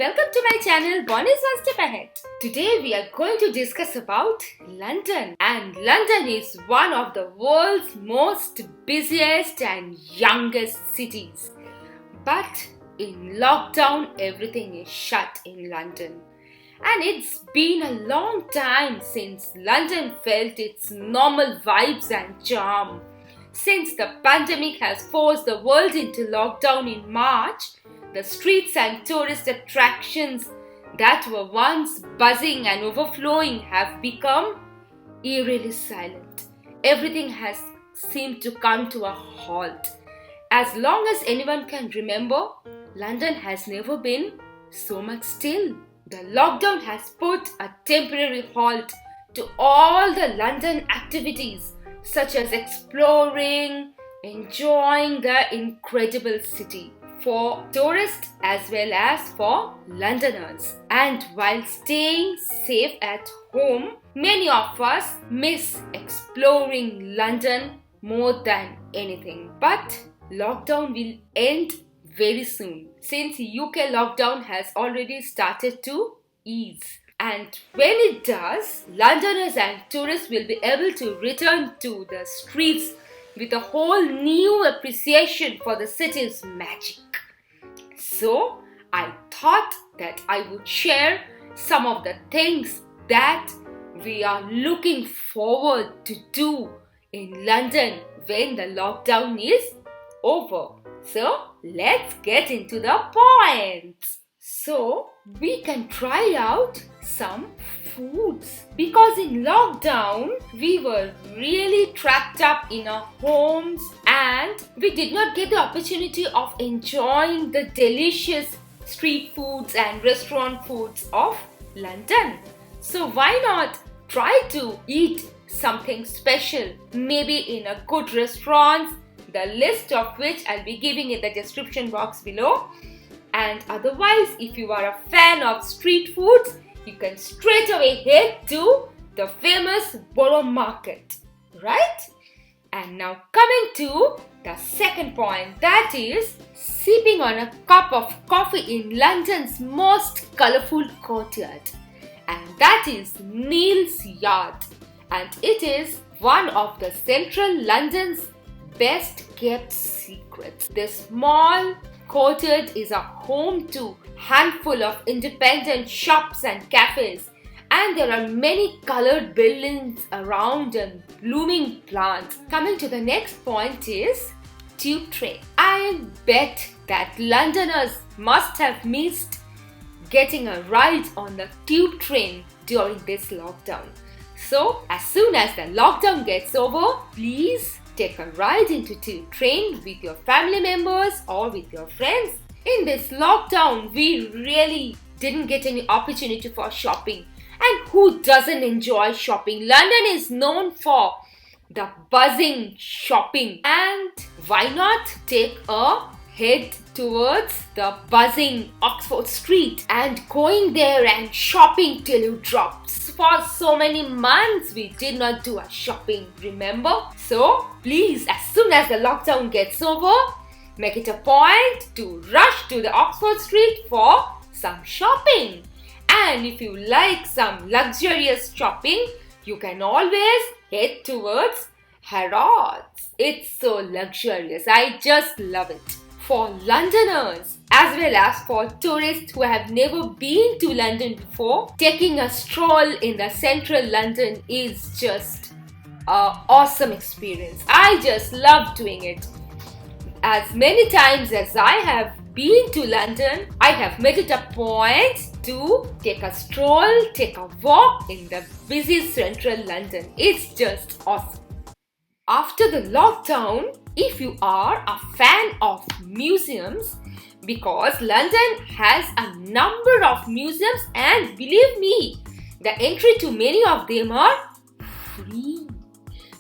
welcome to my channel BONNY'S One Step Ahead. Today we are going to discuss about London, and London is one of the world's most busiest and youngest cities. But in lockdown everything is shut in London, and it's been a long time since London felt its normal vibes and charm. Since the pandemic has forced the world into lockdown in March, the streets and tourist attractions that were once buzzing and overflowing have become eerily silent. Everything has seemed to come to a halt. As long as anyone can remember, London has never been so much still. The lockdown has put a temporary halt to all the London activities such as exploring, enjoying the incredible city, for tourists as well as for Londoners. And while staying safe at home, many of us miss exploring London more than anything. But lockdown will end very soon, since UK lockdown has already started to ease. And when it does, Londoners and tourists will be able to return to the streets with a whole new appreciation for the city's magic. So, I thought that I would share some of the things that we are looking forward to do in London when the lockdown is over. So, let's get into the points. So, we can try out some foods, because in lockdown we were really trapped up in our homes and we did not get the opportunity of enjoying the delicious street foods and restaurant foods of London. So why not try to eat something special, maybe in a good restaurant, the list of which I'll be giving in the description box below. And otherwise, if you are a fan of street foods, you can straight away head to the famous Borough Market, right? And now coming to the second point, that is sipping on a cup of coffee in London's most colourful courtyard, and that is NEAL'S Yard, and it is one of the central London's best kept secrets. This small courtyard is a home to handful of independent shops and cafes, and there are many colored buildings around and blooming plants. Coming to the next point is tube train. I bet that Londoners must have missed getting a ride on the tube train during this lockdown. So as soon as the lockdown gets over, please take a ride into tube train with your family members or with your friends. In this lockdown, we really didn't get any opportunity for shopping. And who doesn't enjoy shopping? London is known for the buzzing shopping. And why not take a head towards the buzzing Oxford Street and going there and shopping till you drop. For so many months we did not do a shopping, remember? So please, as soon as the lockdown gets over, make it a point to rush to the Oxford Street for some shopping. And if you like some luxurious shopping, you can always head towards Harrods. It's so luxurious, I just love it. For Londoners as well as for tourists who have never been to London before, taking a stroll in the central London is just an awesome experience. I just love doing it. As many times as I have been to London, I have made it a point to take a stroll, take a walk in the busy central London. It's just awesome. After the lockdown, if you are a fan of museums, because London has a number of museums, and believe me, the entry to many of them are free.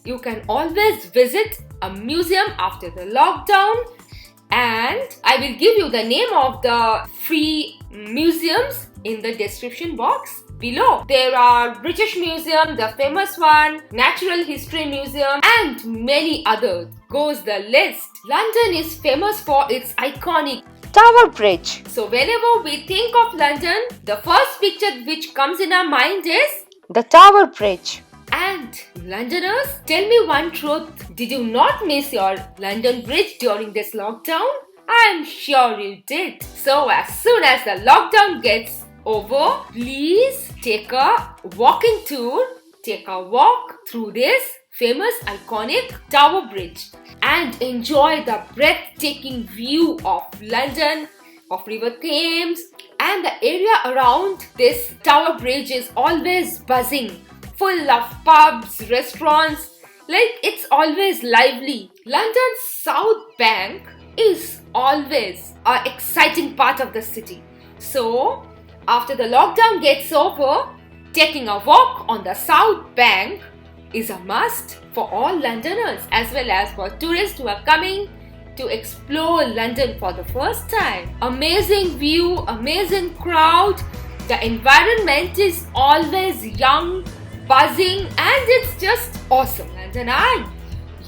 You can always visit a museum after the lockdown, and I will give you the name of the free museums in the description box below. There are British Museum, the famous one, Natural History Museum, and many others. Goes the list. London is famous for its iconic Tower Bridge. So whenever we think of London, the first picture which comes in our mind is the Tower Bridge. And Londoners, tell me one truth. Did you not miss your London Bridge during this lockdown? I am sure you did. So as soon as the lockdown gets over, please take a walking tour. Take a walk through this famous iconic Tower Bridge and enjoy the breathtaking view of London, of River Thames, and the area around this Tower Bridge is always buzzing, full of pubs, restaurants, like it's always lively. London's South Bank is always an exciting part of the city. So, after the lockdown gets over, taking a walk on the South Bank is a must for all Londoners as well as for tourists who are coming to explore London for the first time. Amazing view, amazing crowd. The environment is always young, buzzing, and it's just awesome. London Eye.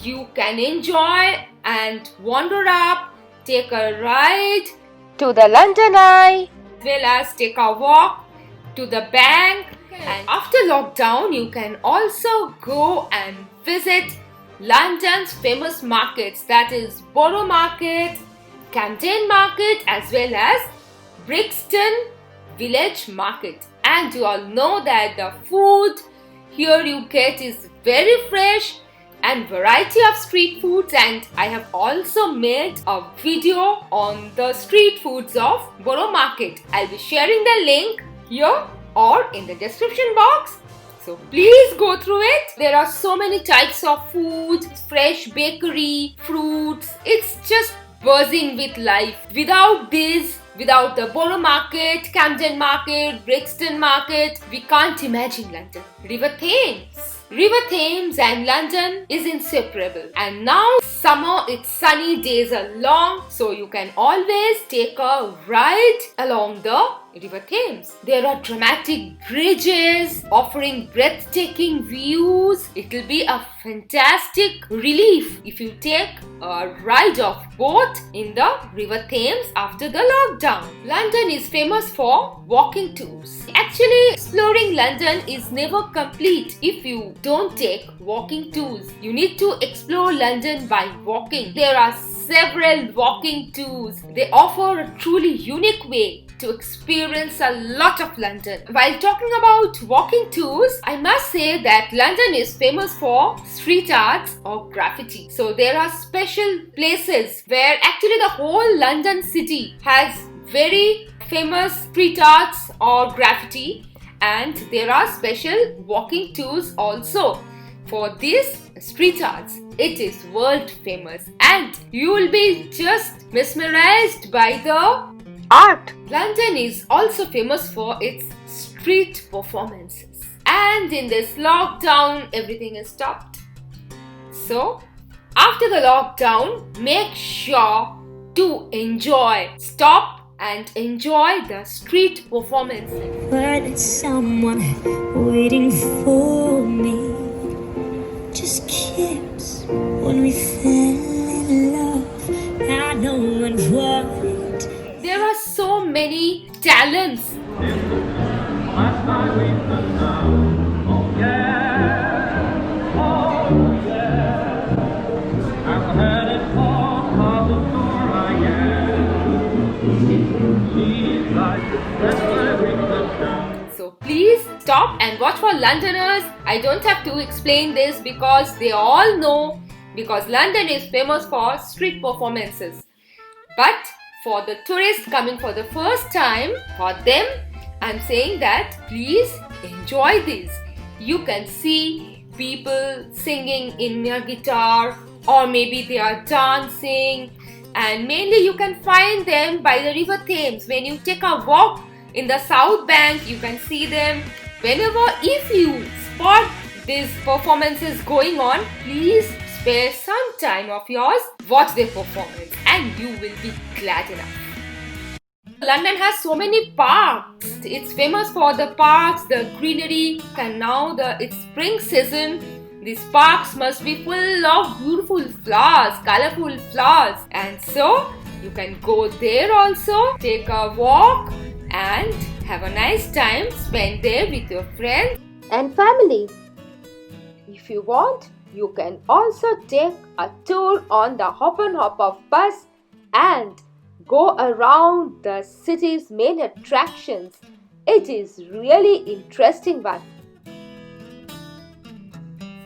You can enjoy and wander up, take a ride to the London Eye, as well as take a walk to the bank. And after lockdown, you can also go and visit London's famous markets, that is Borough Market, Camden Market, as well as Brixton Village Market. And you all know that the food here you get is very fresh and variety of street foods, and I have also made a video on the street foods of Borough Market. I'll be sharing the link here or in the description box. So please go through it. There are so many types of food, fresh bakery, fruits. It's just buzzing with life. Without this, without the Borough Market, Camden Market, Brixton Market, we can't imagine London. River Thames and London is inseparable. And now summer, its sunny days are long, so you can always take a ride along the River Thames. There are dramatic bridges offering breathtaking views. It will be a fantastic relief if you take a ride of boat in the River Thames after the lockdown. London is famous for walking tours. Actually, exploring London is never complete if you don't take walking tours. You need to explore London by walking. There are several walking tours. They offer a truly unique way to experience a lot of London. While talking about walking tours, I must say that London is famous for street arts or graffiti. So there are special places where actually the whole London city has very famous street arts or graffiti, and there are special walking tours also for these street arts. It is world famous and you will be just mesmerized by the art. London is also famous for its street performances. And in this lockdown, everything is stopped. So, after the lockdown, make sure to stop and enjoy the street performances. But there's someone waiting for me. Just kiss when we fell in love. I know and what. There are so many talents. So please stop and watch for Londoners. I don't have to explain this because they all know, because London is famous for street performances. But for the tourists coming for the first time, for them, I'm saying that please enjoy this. You can see people singing in their guitar, or maybe they are dancing, and mainly you can find them by the River Thames. When you take a walk in the South Bank, you can see them. Whenever, if you spot these performances going on, please spare some time of yours, watch their performance, and you will be glad enough. London has so many parks. It's famous for the parks, the greenery, and now it's spring season. These parks must be full of beautiful flowers, colorful flowers, and so You can go there also, take a walk and have a nice time spent there with your friends and family. If you want, you can also take a tour on the Hop and Hop of bus and go around the city's main attractions. It is really interesting one.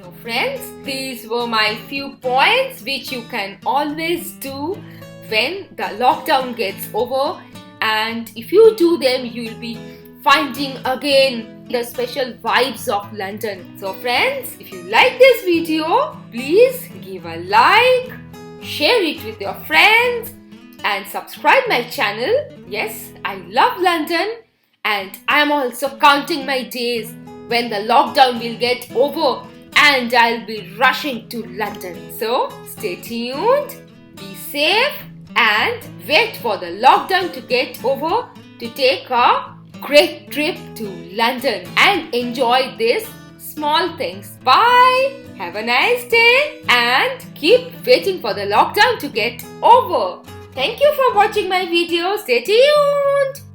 So friends, these were my few points which you can always do when the lockdown gets over, and if you do them, you will be finding again the special vibes of London. So friends, if you like this video, please give a like, share it with your friends and subscribe my channel. Yes, I love London and I am also counting my days when the lockdown will get over and I'll be rushing to London. So stay tuned, be safe and wait for the lockdown to get over to take a great trip to London and enjoy these small things. Bye! Have a nice day and keep waiting for the lockdown to get over. Thank you for watching my video. Stay tuned!